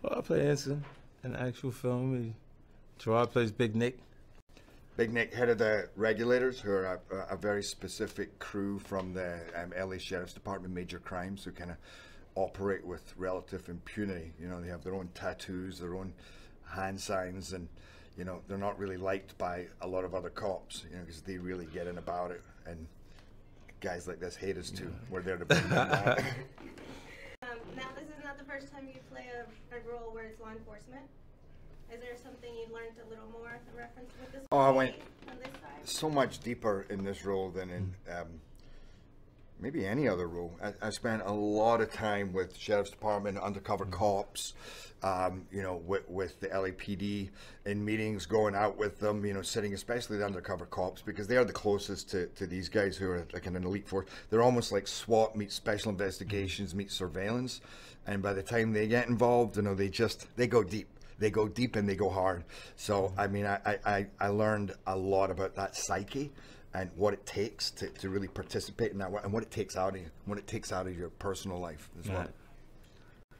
Well, I play Ensign in the actual film. Gerard plays Big Nick. Big Nick, head of the regulators, who are a very specific crew from the LA Sheriff's Department, major crimes, who kind of operate with relative impunity. You know, they have their own tattoos, their own hand signs, and, you know, they're not really liked by a lot of other cops, you know, because they really get in about it. And guys like this hate us too. We're there to bring them back. Now, this is not the first time you play a role where it's law enforcement. Is there something you learned a little more in reference with this? Oh, I went on this side? so much deeper in this role than in maybe any other role. I spent a lot of time with Sheriff's Department, undercover cops, you know, with the LAPD, in meetings, going out with them, you know, sitting, especially the undercover cops, because they are the closest to these guys who are like an elite force. They're almost like SWAT meets special investigations meets surveillance. And by the time they get involved, you know, they go deep. They go deep and they go hard. So, I mean, I learned a lot about that psyche and what it takes to really participate in that, and what it takes out of you, what it takes out of your personal life as well.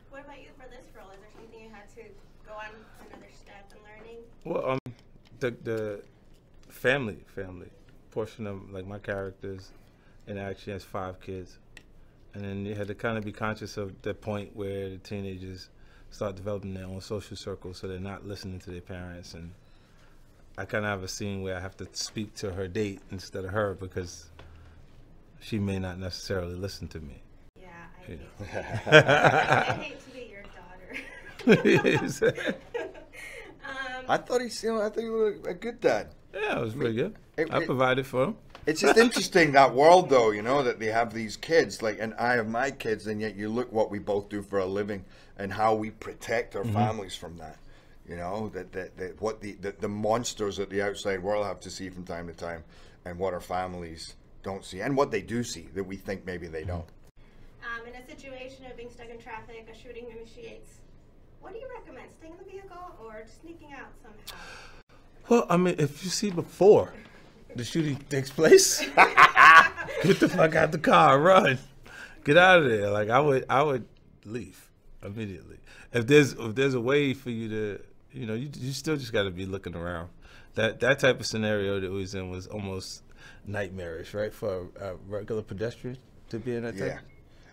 What about you for this role? Is there something you had to go on another step in learning? Well, the family portion of, like, my characters in action has 5 kids. And then you had to kind of be conscious of the point where the teenagers start developing their own social circles, so they're not listening to their parents. And I kind of have a scene where I have to speak to her date instead of her, because she may not necessarily listen to me. Yeah, I hate to be your daughter. I thought you were a good dad. Yeah, it was pretty good. I provided for him. It's just interesting, that world, though, you know, that they have these kids, like, and I have my kids, and yet you look what we both do for a living and how we protect our families from that. You know, what the monsters that the outside world have to see from time to time, and what our families don't see, and what they do see that we think maybe they don't. In a situation of being stuck in traffic, a shooting initiates, what do you recommend? Staying in the vehicle or sneaking out somehow? Well, I mean, if you see before the shooting takes place, get the fuck out the car, run, get out of there. Like, I would leave immediately. If there's a way for you to, you know, you still just got to be looking around. That type of scenario that we was in was almost nightmarish, right, for a regular pedestrian to be in that type. Yeah.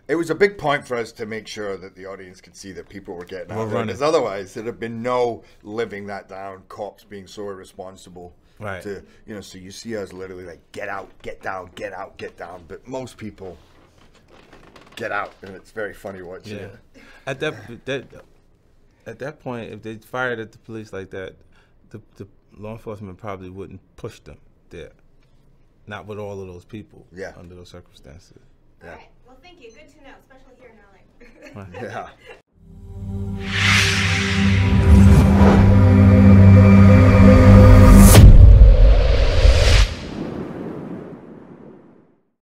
It was a big point for us to make sure that the audience could see that people were getting out there, because otherwise there'd have been no living that down, cops being so irresponsible. Right. To, you know, so you see us literally like, get out, get down, get out, get down. But most people get out, and it's very funny watching it. At that point, if they fired at the police like that, the law enforcement probably wouldn't push them there. Not with all of those people. Yeah. Under those circumstances. All right. Well, thank you. Good to know, especially here in LA. Yeah.